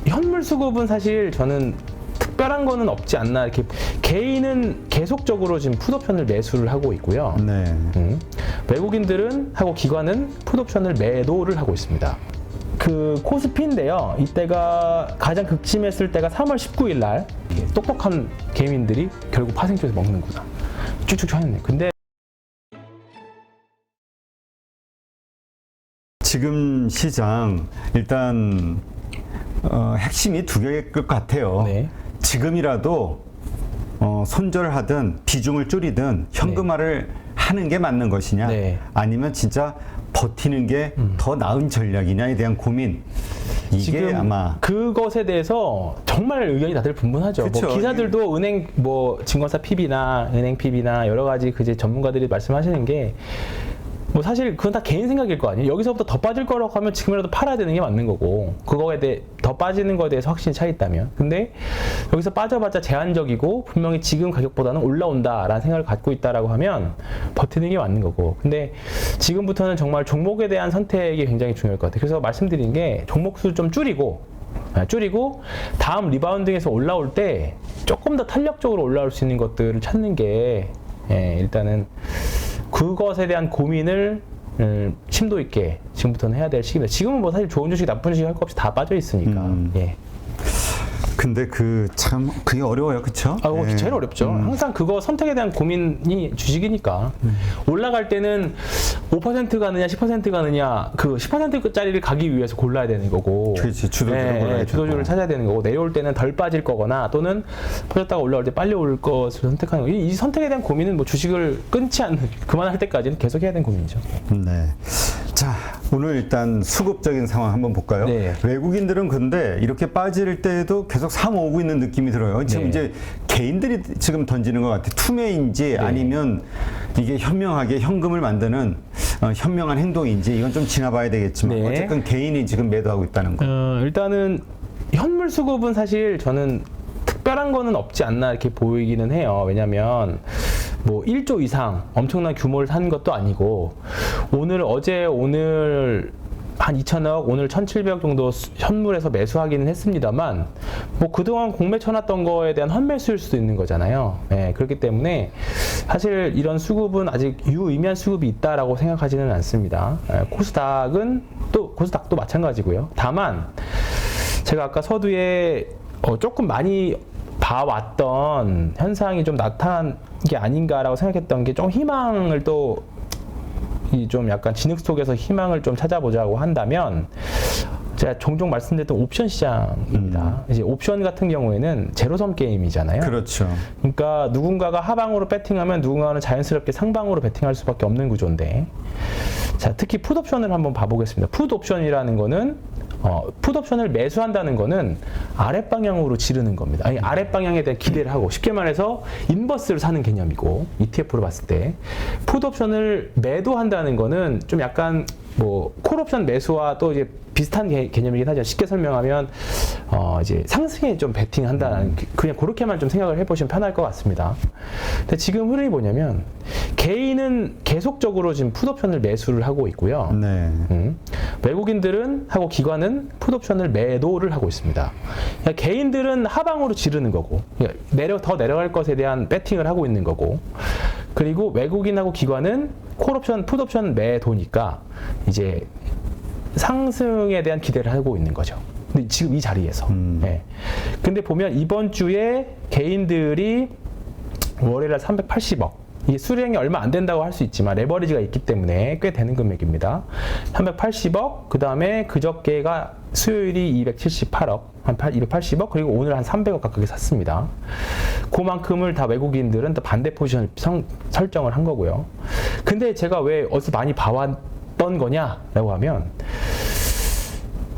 현물 수급은 사실 저는 특별한 거는 없지 않나. 이렇게 개인은 계속적으로 지금 풋옵션을 매수를 하고 있고요. 네. 외국인들은 하고 기관은 풋옵션을 매도를 하고 있습니다. 그 코스피인데요. 이때가 가장 극심했을 때가 3월 19일 날 똑똑한 개미들이 결국 파생쪽에서 먹는구나. 쭉쭉 쳐냈네. 근데 지금 시장 일단 핵심이 두 개일 것 같아요. 네. 지금이라도 손절하든 비중을 줄이든 현금화를 하는 게 맞는 것이냐, 네. 아니면 진짜 버티는 게 더 나은 전략이냐에 대한 고민. 이게 지금 아마 그것에 대해서 정말 의견이 다들 분분하죠. 그쵸. 뭐 기사들도 은행 증권사 PB나 은행 PB나 여러 가지 이제 전문가들이 말씀하시는 게 뭐 사실 그건 다 개인 생각일 거 아니에요. 여기서부터 더 빠질 거라고 하면 지금이라도 팔아야 되는 게 맞는 거고, 그거에 대해 더 빠지는 거에 대해서 확신이 차 있다면. 근데 여기서 빠져봤자 제한적이고 분명히 지금 가격보다는 올라온다라는 생각을 갖고 있다라고 하면 버티는 게 맞는 거고. 근데 지금부터는 정말 종목에 대한 선택이 굉장히 중요할 것 같아요. 그래서 말씀드린 게 종목 수 좀 줄이고 다음 리바운딩에서 올라올 때 조금 더 탄력적으로 올라올 수 있는 것들을 찾는 게 일단은 그것에 대한 고민을 심도 있게 지금부터는 해야 될 시기입니다. 지금은 뭐 사실 좋은 주식, 나쁜 주식 할 거 없이 다 빠져 있으니까. 예. 근데 참 그게 어려워요, 그렇죠? 그게 제일 어렵죠. 항상 그거 선택에 대한 고민이 주식이니까. 올라갈 때는 5% 가느냐, 10% 가느냐, 그 10%짜리를 가기 위해서 골라야 되는 거고. 그렇지, 주도주를 골라야 되고. 주도주를 찾아야 되는 거고, 내려올 때는 덜 빠질 거거나 또는 퍼졌다가 올라올 때 빨리 올 것을 선택하는 거. 이 선택에 대한 고민은 뭐 주식을 끊지 않는, 그만할 때까지는 계속 해야 되는 고민이죠. 네. 자, 오늘 일단 수급적인 상황 한번 볼까요? 네. 외국인들은 근데 이렇게 빠질 때에도 계속 사모으고 있는 느낌이 들어요. 지금 네. 이제 개인들이 지금 던지는 것 같아요. 투매인지 아니면 이게 현명하게 현금을 만드는 현명한 행동인지 이건 좀 지나봐야 되겠지만 네. 어쨌든 개인이 지금 매도하고 있다는 거. 일단은 현물 수급은 사실 저는 특별한 거는 없지 않나 이렇게 보이기는 해요. 왜냐면 뭐 1조 이상 엄청난 규모를 산 것도 아니고, 오늘 한 2천억, 오늘 1,700억 정도 현물에서 매수하기는 했습니다만, 뭐 그동안 공매 쳐놨던 거에 대한 환매수일 수도 있는 거잖아요. 그렇기 때문에 사실 이런 수급은 아직 유의미한 수급이 있다라고 생각하지는 않습니다. 코스닥도 마찬가지고요. 다만 제가 아까 서두에 조금 많이 봐왔던 현상이 좀 나타난 게 아닌가라고 생각했던 게, 좀 희망을 좀 약간 진흙 속에서 희망을 좀 찾아보자고 한다면, 제가 종종 말씀드렸던 옵션 시장입니다. 이제 옵션 같은 경우에는 제로섬 게임이잖아요. 그렇죠. 그러니까 누군가가 하방으로 배팅하면 누군가는 자연스럽게 상방으로 배팅할 수밖에 없는 구조인데, 자, 특히 풋옵션을 한번 봐보겠습니다. 풋옵션이라는 거는 풋옵션을 매수한다는 거는 아랫방향으로 지르는 겁니다. 아니, 아랫방향에 대한 기대를 하고, 쉽게 말해서 인버스를 사는 개념이고, ETF로 봤을 때 풋옵션을 매도한다는 거는 좀 약간 뭐 콜옵션 매수와 또 이제 비슷한 개념이긴 하죠. 쉽게 설명하면 이제 상승에 좀 베팅한다는, 그냥 그렇게만 좀 생각을 해보시면 편할 것 같습니다. 근데 지금 흐름이 뭐냐면, 개인은 계속적으로 지금 풋옵션을 매수를 하고 있고요. 네. 외국인들은 하고 기관은 풋옵션을 매도를 하고 있습니다. 그러니까 개인들은 하방으로 지르는 거고, 그러니까 더 내려갈 것에 대한 배팅을 하고 있는 거고, 그리고 외국인하고 기관은 콜옵션, 풋옵션 매도니까 이제 상승에 대한 기대를 하고 있는 거죠. 근데 지금 이 자리에서. 근데 보면 이번 주에 개인들이 월요일날 380억. 이게 수량이 얼마 안 된다고 할 수 있지만 레버리지가 있기 때문에 꽤 되는 금액입니다. 380억, 그 다음에 그저께가 수요일이 278억, 한 280억, 그리고 오늘 한 300억 가깝게 샀습니다. 그만큼을 다 외국인들은 또 반대 포지션을 설정을 한 거고요. 근데 제가 왜 어디서 많이 봐왔던 거냐라고 하면,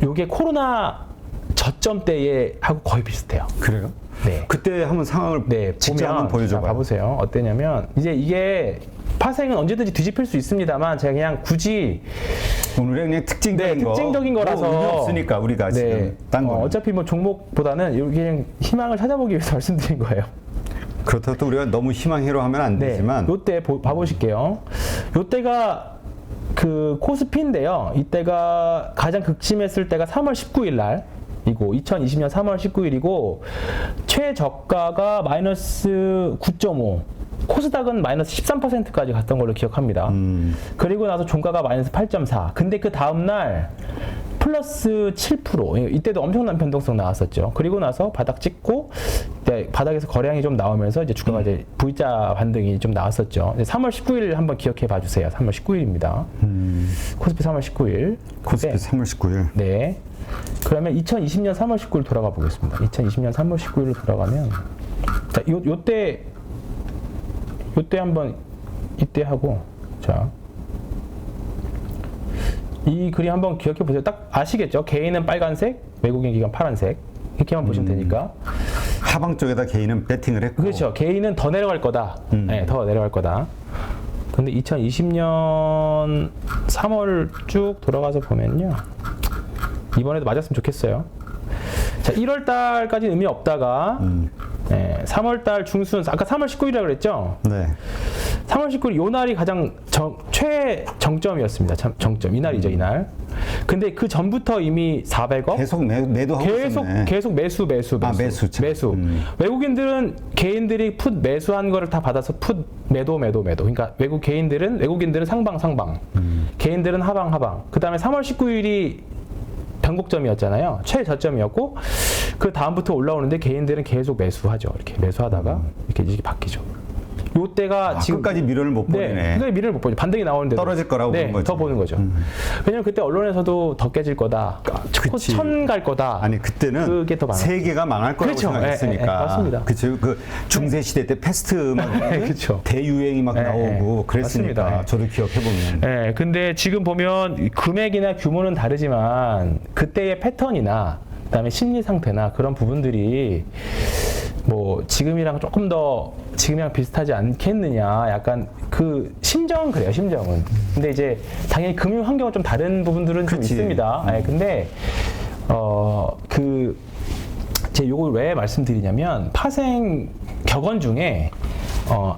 요게 코로나 저점 때에 하고 거의 비슷해요. 그래요? 네. 그때 한번 상황을 직접 한번 보여줘봐요. 봐보세요. 어땠냐면, 이제 이게 파생은 언제든지 뒤집힐 수 있습니다만, 제가 그냥 굳이 오늘의 그냥 특징적인 거라서 뭐 의미 없으니까 우리가 지금 딴 거. 어차피 뭐 종목보다는 여기 그냥 희망을 찾아보기 위해서 말씀드린 거예요. 그렇다고 또 우리가 너무 희망회로 하면 안 되지만. 요때 봐보실게요. 요때가 그 코스피인데요. 이때가 가장 극심했을 때가 3월 19일 날 2020년 3월 19일이고 최저가가 마이너스 9.5, 코스닥은 마이너스 13%까지 갔던 걸로 기억합니다. 그리고 나서 종가가 마이너스 8.4. 근데 그 다음날 플러스 7%. 이때도 엄청난 변동성 나왔었죠. 그리고 나서 바닥 찍고 바닥에서 거래량이 좀 나오면서 이제 주가가 이제 V자 반등이 좀 나왔었죠. 3월 19일 한번 기억해 봐주세요. 3월 19일입니다. 코스피 3월 19일. 코스피 3월 19일. 네. 그러면 2020년 3월 19일 돌아가 보겠습니다. 2020년 3월 19일로 돌아가면 자, 요때 한번 이때 하고 자. 이 그림 한번 기억해 보세요. 딱 아시겠죠? 개인은 빨간색, 외국인 기관 파란색. 이렇게만 보시면 되니까. 하방 쪽에다 개인은 배팅을 했고. 그렇죠. 개인은 더 내려갈 거다. 네, 더 내려갈 거다. 근데 2020년 3월 쭉 돌아가서 보면요. 이번에도 맞았으면 좋겠어요. 자, 1월 달까지 의미 없다가 3월 달 중순, 아까 3월 19일이라고 그랬죠? 네. 3월 19일 요 날이 가장 최정점이었습니다. 참 정점. 이날이죠, 이날. 근데 그 전부터 이미 400억 계속 매도하고 있었네. 계속 매수. 아, 매수. 외국인들은 개인들이 풋 매수한 거를 다 받아서 풋 매도. 그러니까 외국인들은 상방. 개인들은 하방. 그다음에 3월 19일이 변곡점이었잖아요. 최저점이었고 그 다음부터 올라오는데 개인들은 계속 매수하죠. 이렇게 매수하다가 이렇게 바뀌죠. 요때가 지금 끝까지 미련을 못 보네. 끝까지 미련을 못 보죠. 반등이 나오는데 떨어질 거라고 보는 거죠. 더 보는 거죠. 왜냐면 그때 언론에서도 더 깨질 거다. 그치. 1000 갈 거다. 아니 그때는 그게 더 많았어요. 세계가 망할 거라고 그렇죠. 생각했으니까. 맞습니다. 그쵸. 그 중세 시대 때 패스트 막 그렇죠. 대유행이 막 나오고 그랬으니까. 맞습니다. 저도 기억해 보면. 네, 근데 지금 보면 금액이나 규모는 다르지만 그때의 패턴이나 그다음에 심리 상태나 그런 부분들이 뭐 지금이랑 조금 더 지금이랑 비슷하지 않겠느냐 약간 그 심정은 그래요. 심정은. 근데 이제 당연히 금융 환경은 좀 다른 부분들은 좀 그치. 있습니다. 네, 근데 제가 요걸 왜 말씀드리냐면 파생 격언 중에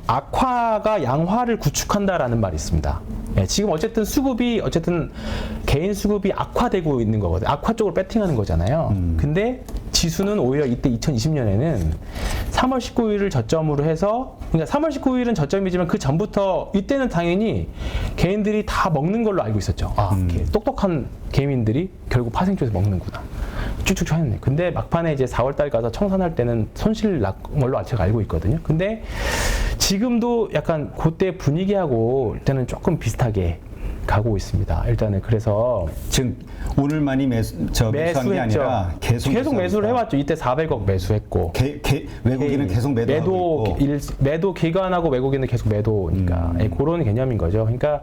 악화가 양화를 구축한다라는 말이 있습니다. 예, 지금 어쨌든 개인 수급이 악화되고 있는 거거든요. 악화 쪽으로 배팅하는 거잖아요. 근데 지수는 오히려 이때 2020년에는 3월 19일을 저점으로 해서, 그러니까 3월 19일은 저점이지만 그 전부터 이때는 당연히 개인들이 다 먹는 걸로 알고 있었죠. 이렇게 똑똑한 개인들이 결국 파생 쪽에서 먹는구나. 쭉쭉 쳐냈네. 근데 막판에 이제 4월달 가서 청산할 때는 손실 난 걸로 제가 알고 있거든요. 근데 지금도 약간 그때 분위기하고 일단은 조금 비슷하게 가고 있습니다. 일단은 그래서 지금 오늘만이 매수한 게 아니라 계속 매수를 해왔죠. 이때 400억 매수했고 외국인은 계속 매도하고 있고. 매도 기관하고 외국인은 계속 매도니까 그런 개념인 거죠. 그러니까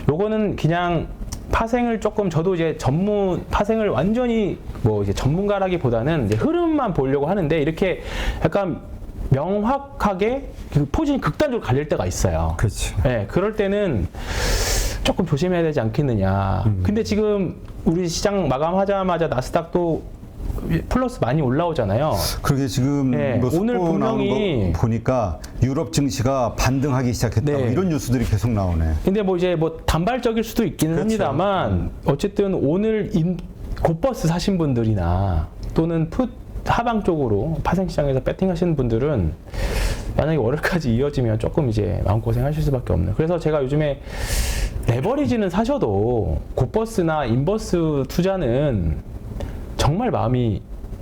요거는 그냥 파생을 조금 저도 이제 파생을 완전히 뭐 이제 전문가라기보다는 이제 흐름만 보려고 하는데 이렇게 약간 명확하게 그 포진이 극단적으로 갈릴 때가 있어요. 그렇죠. 네, 그럴 때는 조금 조심해야 되지 않겠느냐. 근데 지금 우리 시장 마감하자마자 나스닥도 플러스 많이 올라오잖아요. 그러게 지금 네, 뭐 오늘 속보 나오는 분명히 거 보니까 유럽 증시가 반등하기 시작했다고 네. 이런 뉴스들이 계속 나오네. 근데 뭐 이제 뭐 단발적일 수도 있기는 그렇죠. 합니다만 어쨌든 오늘 곧버스 사신 분들이나 또는 풋 하방 쪽으로 파생시장에서 배팅하시는 분들은 만약에 월요일까지 이어지면 조금 이제 마음고생 하실 수밖에 없는. 그래서 제가 요즘에 레버리지는 사셔도 곧버스나 인버스 투자는 정말 마음이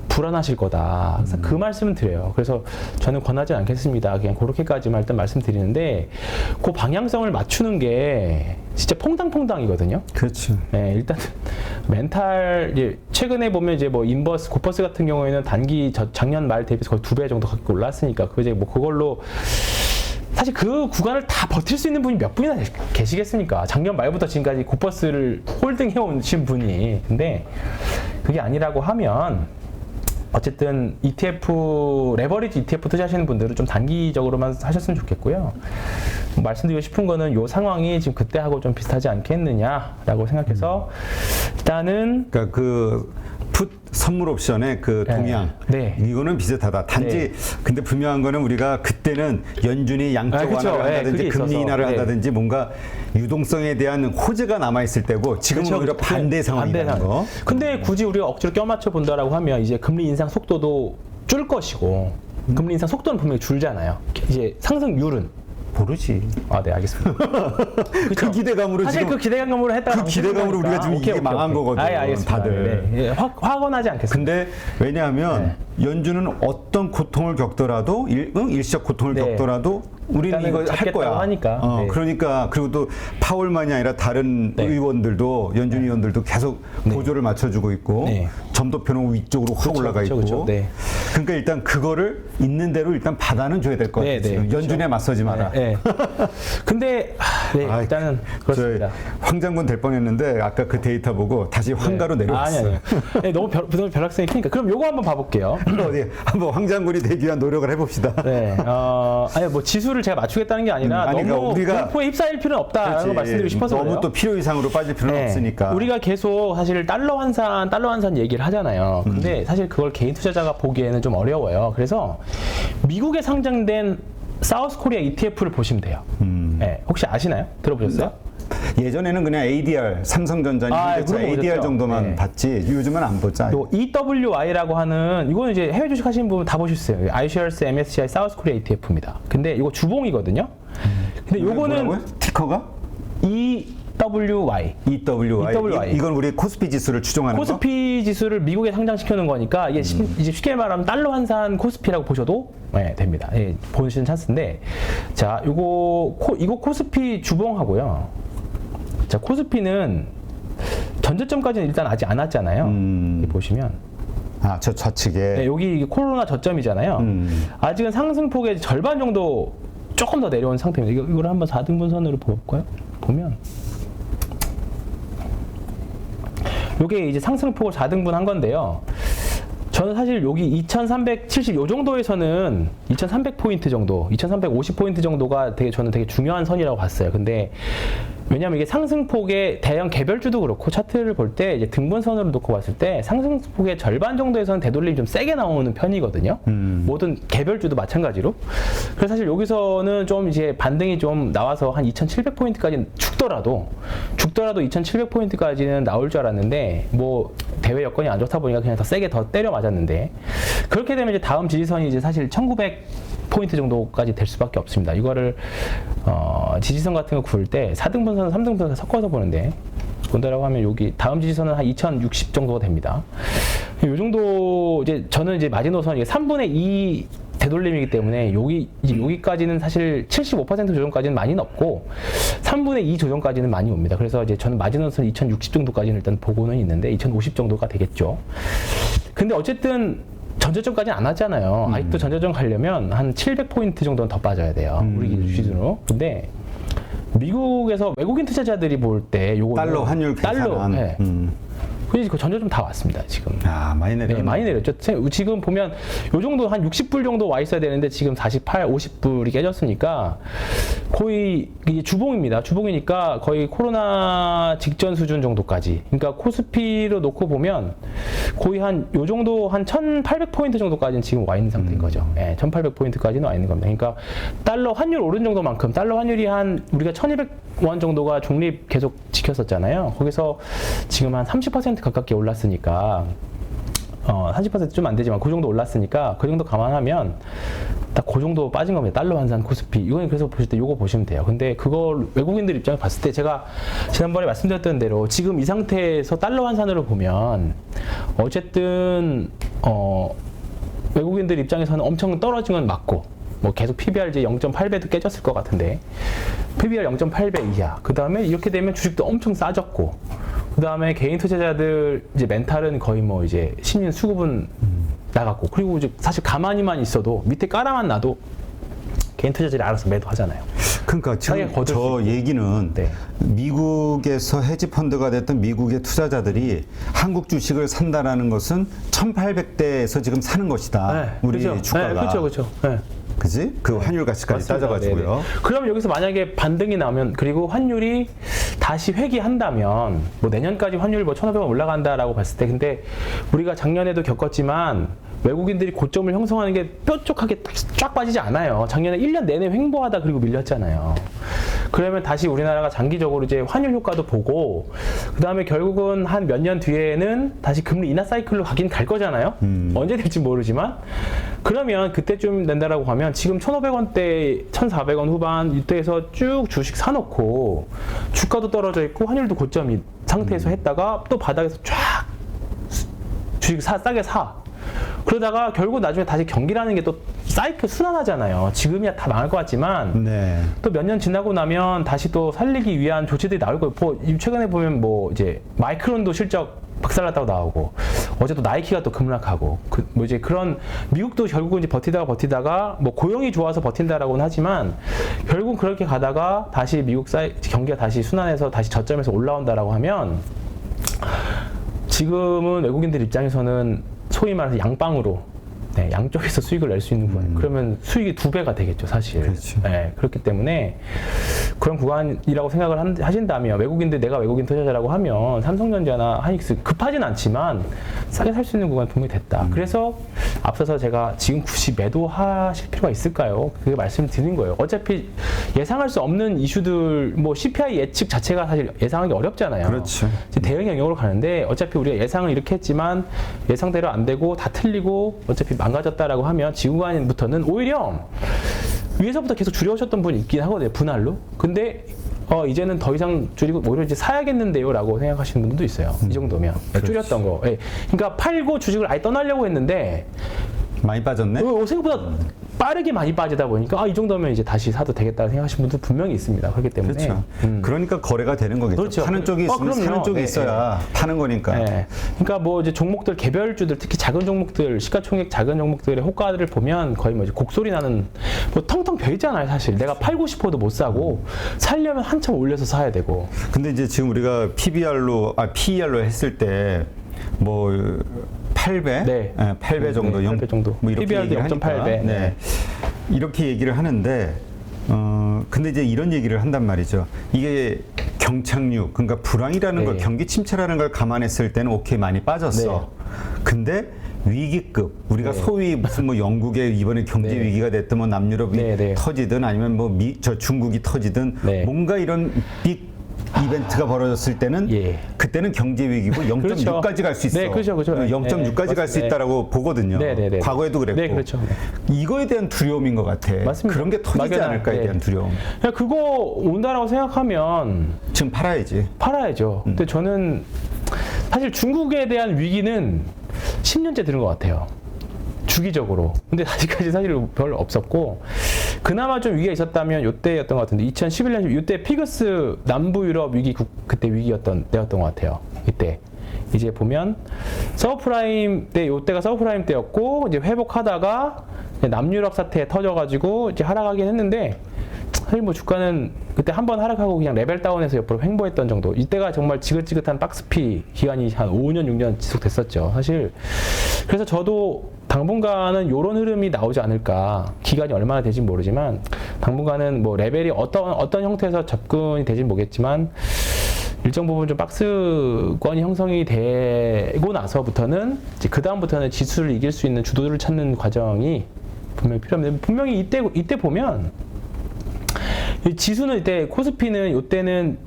불안하실 거다. 그래서 그 말씀은 드려요. 그래서 저는 권하지 않겠습니다. 그냥 그렇게까지만 일단 말씀드리는데 그 방향성을 맞추는 게 진짜 퐁당퐁당이거든요. 그렇죠. 네, 일단 멘탈 최근에 보면 이제 뭐 인버스, 곧버스 같은 경우에는 단기 작년 말 대비해서 거의 2배 정도 가깝게 올랐으니까 그 이제 뭐 그걸로 사실 그 구간을 다 버틸 수 있는 분이 몇 분이나 계시겠습니까? 작년 말부터 지금까지 곧버스를 홀딩해 오신 분이. 근데 그게 아니라고 하면 어쨌든 레버리지 ETF 투자하시는 분들은 좀 단기적으로만 하셨으면 좋겠고요. 말씀드리고 싶은 거는 이 상황이 지금 그때하고 좀 비슷하지 않겠느냐라고 생각해서 일단은 그러니까 그 풋 선물 옵션의 그 네. 동향 네. 이거는 비슷하다. 단지 근데 분명한 거는 우리가 그때는 연준이 양적 그쵸. 완화를 네, 한다든지 그게 금리 있어서. 인하를 네. 한다든지 뭔가 유동성에 대한 호재가 남아 있을 때고 지금은 그쵸, 오히려 그쵸. 반대 상황이라는 반대 거. 근데 굳이 우리가 억지로 껴맞춰 본다라고 하면 이제 금리 인상 속도도 줄 것이고 금리 인상 속도는 분명히 줄잖아요. 이제 상승률은 모르지. 아, 네, 알겠습니다. 그 기대감으로 사실 지금 그 기대감으로 했다가 그 기대감으로 우리가 지금 이게 망한 거거든, 아예 알겠습니다. 다들. 네, 네. 확언하지 않겠습니다. 근데 왜냐하면 연준은 어떤 고통을 겪더라도 일시적 고통을 네. 겪더라도 우리는 일단은 이거 할 잡겠다고 거야. 하니까. 네. 그러니까 그리고 또 파월만이 아니라 다른 네. 의원들도 연준 의원들도 계속 보조를 맞춰주고 있고 네. 점도표는 위쪽으로 확 그렇죠, 올라가 그렇죠, 있고. 그렇죠. 네. 그러니까 일단 그거를 있는 대로 일단 받아는 줘야 될 것 같아요. 네, 네, 지금 그렇죠. 연준에 맞서지 마라. 네, 네. 근데 네, 아이, 일단은 그렇습니다. 황장군 될 뻔했는데 아까 그 데이터 보고 다시 황가로 내려왔어요. 아니. 네, 너무 벼락성이 크니까. 그럼 요거 한번 봐볼게요. 어디 한번 황장군이 되기 위한 노력을 해봅시다. 네, 아니 뭐 지수를 제가 맞추겠다는 게 아니라 아니, 너무 그러니까 우리가- 공포에 휩싸일 필요는 없다라는 걸 말씀드리고 싶어서 너무 그래요. 또 필요 이상으로 빠질 필요는 네. 없으니까. 우리가 계속 사실 달러 환산 얘기를 하잖아요. 근데 사실 그걸 개인 투자자가 보기에는 좀 어려워요. 그래서 미국에 상장된 사우스 코리아 ETF를 보시면 돼요. 네, 혹시 아시나요? 들어보셨어요? 예전에는 그냥 ADR, 삼성전자니 현대차 그런 거 ADR 보셨죠? 정도만 네. 봤지 요즘은 안 보자. 요 EWI라고 하는 이거는 이제 해외 주식 하시는 분은 다 보셨어요. iShares MSCI 사우스 코리아 ETF입니다. 근데 이거 주봉이거든요. 근데 요거는 뭐라고요? 티커가? EWI. EWI. 이건 우리 코스피 지수를 추종하는 거? 코스피 지수를 미국에 상장시켜 놓은 거니까 이게 이제 쉽게 말하면 달러 환산 코스피라고 보셔도 됩니다. 예, 보시는 찬스인데 자, 이거 코스피 주봉하고요. 자, 코스피는 전저점까지는 일단 아직 안 왔잖아요. 여기 보시면 아, 저 좌측에. 네, 여기 코로나 저점이잖아요. 아직은 상승폭의 절반 정도 조금 더 내려온 상태입니다. 이걸 한번 4등분선으로 볼까요? 보면 요게 이제 상승폭을 4등분 한 건데요. 저는 사실 여기 2370 요 정도에서는 2300포인트 정도, 2350포인트 정도가 저는 되게 중요한 선이라고 봤어요. 근데 왜냐면 이게 상승폭의 대형 개별주도 그렇고 차트를 볼 때 이제 등분선으로 놓고 봤을 때 상승폭의 절반 정도에서는 되돌림이 좀 세게 나오는 편이거든요. 모든 개별주도 마찬가지로. 그래서 사실 여기서는 좀 이제 반등이 좀 나와서 한 2700포인트까지 죽더라도 2700포인트까지는 나올 줄 알았는데 뭐 대외 여건이 안 좋다 보니까 그냥 더 세게 더 때려 맞았는데 그렇게 되면 이제 다음 지지선이 이제 사실 1900포인트 정도까지 될 수밖에 없습니다. 이거를 지지선 같은 거 구울 때 4등분선, 3등분선 섞어서 보는데 본다라고 하면 여기 다음 지지선은 한 2060 정도가 됩니다. 이 정도 이제 저는 이제 마지노선 이게 3분의 2 되돌림이기 때문에 여기까지는 사실 75% 조정까지는 많이 없고 3분의 2 조정까지는 많이 옵니다. 그래서 이제 저는 마지노선 2060 정도까지는 일단 보고는 있는데 2050 정도가 되겠죠. 근데 어쨌든 전저점까지는 안 왔잖아요. 아직도 전저점 가려면 한 700포인트 정도는 더 빠져야 돼요. 우리 기준으로. 근데 미국에서 외국인 투자자들이 볼 때 요거 달러 환율 계산한. 네. 그래서 그 전저점 다 왔습니다, 지금. 아, 많이 내렸네. 네, 많이 내렸죠. 지금 보면 요 정도 한 60불 정도 와 있어야 되는데 지금 48, 50불이 깨졌으니까 거의 이게 주봉입니다. 주봉이니까 거의 코로나 직전 수준 정도까지. 그러니까 코스피로 놓고 보면 거의 한 요 정도 한 1800포인트 정도까지는 지금 와 있는 상태인 거죠. 네, 1800포인트까지는 와 있는 겁니다. 그러니까 달러 환율 오른 정도만큼 달러 환율이 한 우리가 1200원 정도가 중립 계속 지켰었잖아요. 거기서 지금 한 30% 가깝게 올랐으니까 30% 좀 안 되지만 그 정도 올랐으니까 그 정도 감안하면 딱 그 정도 빠진 겁니다. 달러 환산 코스피. 이거는 그래서 보실 때 이거 보시면 돼요. 근데 그걸 외국인들 입장에 봤을 때 제가 지난번에 말씀드렸던 대로 지금 이 상태에서 달러 환산으로 보면 어쨌든 외국인들 입장에서는 엄청 떨어진 건 맞고 뭐 계속 PBR 이제 0.8배도 깨졌을 것 같은데 PBR 0.8배 이하. 그 다음에 이렇게 되면 주식도 엄청 싸졌고 그 다음에 개인 투자자들 이제 멘탈은 거의 뭐 이제 신인 수급은 나갔고 그리고 이제 사실 가만히만 있어도 밑에 깔아만 놔도 개인 투자자들이 알아서 매도하잖아요. 그러니까 지금 저 얘기는 네. 미국에서 헤지 펀드가 됐던 미국의 투자자들이 한국 주식을 산다라는 것은 1800대에서 지금 사는 것이다. 네, 우리 그렇죠. 주가가. 네, 그렇죠. 네. 그지? 그 환율 가치까지 맞습니다. 따져가지고요. 네네. 그럼 여기서 만약에 반등이 나오면 그리고 환율이 다시 회귀한다면 뭐 내년까지 환율 뭐 1,500원 올라간다라고 봤을 때 근데 우리가 작년에도 겪었지만 외국인들이 고점을 형성하는 게 뾰족하게 쫙 빠지지 않아요. 작년에 1년 내내 횡보하다 그리고 밀렸잖아요. 그러면 다시 우리나라가 장기적으로 이제 환율 효과도 보고 그 다음에 결국은 한 몇 년 뒤에는 다시 금리 인하 사이클로 가긴 갈 거잖아요. 언제 될지 모르지만 그러면 그때쯤 된다라고 하면 지금 1,500원대, 1,400원 후반 이때에서 쭉 주식 사놓고 주가도 떨어져 있고 환율도 고점 상태에서 했다가 또 바닥에서 쫙 주식 싸게 사. 그러다가 결국 나중에 다시 경기라는 게 또 사이클 순환하잖아요. 지금이야 다 망할 것 같지만 네. 또 몇 년 지나고 나면 다시 또 살리기 위한 조치들이 나올 거예요. 최근에 보면 뭐 이제 마이크론도 실적 박살났다고 나오고 어제 또 나이키가 또 급락하고 뭐 이제 그런 미국도 결국은 이제 버티다가 뭐 고용이 좋아서 버틴다라고는 하지만 결국 그렇게 가다가 다시 미국 경기가 다시 순환해서 다시 저점에서 올라온다라고 하면 지금은 외국인들 입장에서는 소위 말해서 양방으로 네, 양쪽에서 수익을 낼 수 있는 구간. 그러면 수익이 2배가 되겠죠, 사실. 그렇죠. 네, 그렇기 때문에 그런 구간이라고 생각을 하신다면 내가 외국인 투자자라고 하면 삼성전자나 하이닉스 급하진 않지만 싸게 살 수 있는 구간이 분명히 됐다. 그래서 앞서서 제가 지금 굳이 매도하실 필요가 있을까요? 그게 말씀을 드린 거예요. 어차피 예상할 수 없는 이슈들, 뭐 CPI 예측 자체가 사실 예상하기 어렵잖아요. 그렇죠. 이제 대응 영역으로 가는데 어차피 우리가 예상을 이렇게 했지만 예상대로 안 되고 다 틀리고 어차피 망가졌다라고 하면 지구간부터는 오히려 위에서부터 계속 줄여오셨던 분이 있긴 하거든요. 분할로. 근데 이제는 더 이상 줄이고 오히려 이제 사야겠는데요 라고 생각하시는 분들도 있어요. 이 정도면. 줄였던 거. 예. 그러니까 팔고 주식을 아예 떠나려고 했는데 많이 빠졌네? 생각보다 빠르게 많이 빠지다 보니까 이 정도면 이제 다시 사도 되겠다 생각하시는 분도 분명히 있습니다. 그렇기 때문에. 그렇죠. 그러니까 거래가 되는 거겠죠. 그렇죠. 파는 쪽이 있으면 그럼요. 사는 쪽이 네, 있어야 파는 거니까. 네. 그러니까 뭐 이제 종목들 개별주들 특히 작은 종목들 시가총액 작은 종목들의 호가들을 보면 거의 뭐 이제 곡소리 나는 뭐 텅텅 벼 있잖아요. 사실 내가 팔고 싶어도 못 사고 살려면 한참 올려서 사야 되고. 근데 이제 지금 우리가 PER로 했을 때 뭐 8배? 네. 8배 정도, 8배 정도. 뭐 이렇게 PBR도 얘기를 0.8배. 하니까. 네. 이렇게 얘기를 하는데, 근데 이제 이런 얘기를 한단 말이죠. 이게 경착륙, 그러니까 불황이라는 네. 걸, 경기 침체라는 걸 감안했을 때는 오케이, 많이 빠졌어. 네. 근데 위기급, 우리가 네. 소위 무슨 뭐 영국의 이번에 경제 네. 위기가 됐든 뭐 남유럽이 네, 네. 터지든 아니면 뭐 중국이 터지든 네. 뭔가 이런 빅 이벤트가 벌어졌을 때는 예. 그때는 경제 위기고 0.6까지 갈 수 있어. 네, 그렇죠, 그렇죠. 0.6까지 갈 수 네. 있다라고 보거든요. 네, 네, 네. 과거에도 그랬고. 네, 그렇죠. 이거에 대한 두려움인 것 같아. 맞습니다. 그런 게 터지지 막연한, 않을까에 네. 대한 두려움. 그냥 그거 온다라고 생각하면 지금 팔아야지. 팔아야죠. 근데 저는 사실 중국에 대한 위기는 10년째 들은 것 같아요. 주기적으로. 근데 아직까지 사실 별로 없었고 그나마 좀 위기가 있었다면 이때였던 것 같은데 2011년 이때 피그스 남부 유럽 위기 그때 위기였던 때였던 것 같아요. 이때 이제 보면 서브프라임 때 이때가 서브프라임 때였고 이제 회복하다가 남유럽 사태 터져가지고 이제 하락하긴 했는데 사실 뭐 주가는 그때 한번 하락하고 그냥 레벨 다운해서 옆으로 횡보했던 정도. 이때가 정말 지긋지긋한 박스피 기간이 한 5년, 6년 지속됐었죠. 사실. 그래서 저도 당분간은 이런 흐름이 나오지 않을까. 기간이 얼마나 될지 모르지만 당분간은 뭐 레벨이 어떤 형태에서 접근이 될지 모르겠지만 일정 부분 좀 박스권이 형성이 되고 나서부터는 이제 그 다음부터는 지수를 이길 수 있는 주도를 찾는 과정이 분명히 필요합니다. 분명히 이때 보면 지수는 이때 코스피는 이때는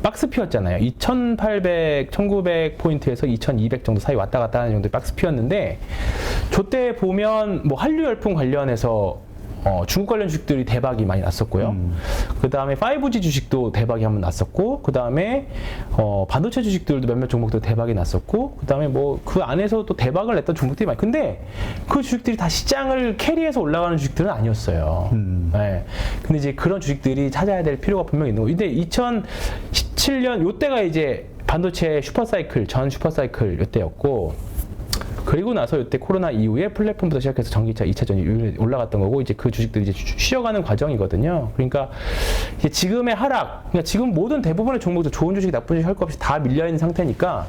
박스피였잖아요. 2,800, 1,900포인트에서 2,200 정도 사이 왔다 갔다 하는 정도의 박스피였는데 저때 보면 뭐 한류 열풍 관련해서 중국 관련 주식들이 대박이 많이 났었고요. 그 다음에 5G 주식도 대박이 한번 났었고, 그 다음에 반도체 주식들도 몇몇 종목들 대박이 났었고, 그 다음에 뭐 그 안에서 또 대박을 냈던 종목들이 많이. 근데 그 주식들이 다 시장을 캐리해서 올라가는 주식들은 아니었어요. 네. 근데 이제 그런 주식들이 찾아야 될 필요가 분명히 있는 거예요. 근데 2017년 요때가 이제 반도체 슈퍼사이클, 전 슈퍼사이클 요때였고. 그리고 나서 이때 코로나 이후에 플랫폼부터 시작해서 전기차 2차전이 올라갔던 거고 이제 그 주식들이 이제 쉬어가는 과정이거든요. 그러니까 이제 지금의 하락, 그러니까 지금 모든 대부분의 종목도 좋은 주식, 나쁜 주식 할 것 없이 다 밀려 있는 상태니까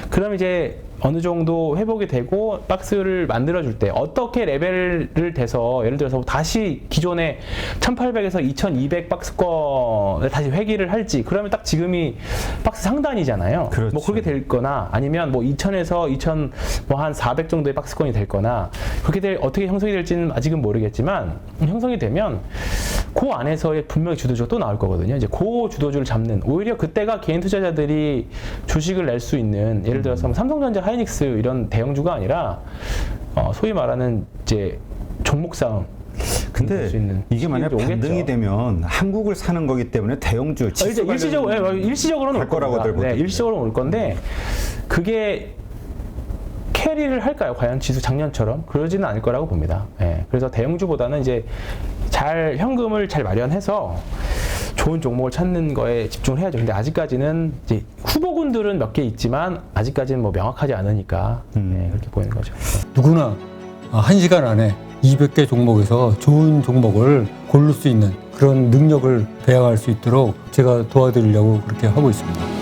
그럼 이제 어느 정도 회복이 되고 박스를 만들어줄 때 어떻게 레벨을 돼서 예를 들어서 다시 기존의 1800에서 2200 박스권을 다시 회귀를 할지 그러면 딱 지금이 박스 상단이잖아요. 그렇죠. 뭐 그렇게 될 거나 아니면 뭐 2000에서 2000 뭐 한 400 정도의 박스권이 될 거나 그렇게 어떻게 형성이 될지는 아직은 모르겠지만 형성이 되면 그 안에서의 분명히 주도주가 또 나올 거거든요. 이제 그 주도주를 잡는 오히려 그때가 개인 투자자들이 주식을 낼 수 있는 예를 들어서 삼성전자, 하이닉스 이런 대형주가 아니라 소위 말하는 이제 종목 싸움. 근데 이게 만약 반등이 되면 한국을 사는 거기 때문에 대형주 일시적으로는 올 거라고들 겁니다. 보거든요. 일시적으로 올 건데 그게 캐리를 할까요? 과연 지수 작년처럼 그러지는 않을 거라고 봅니다. 그래서 대형주보다는 이제 잘 현금을 잘 마련해서 좋은 종목을 찾는 거에 집중을 해야죠. 근데 아직까지는 이제 후보군들은 몇 개 있지만 아직까지는 뭐 명확하지 않으니까 그렇게 보이는 거죠. 누구나 1시간 안에 200개 종목에서 좋은 종목을 고를 수 있는 그런 능력을 배양할 수 있도록 제가 도와드리려고 그렇게 하고 있습니다.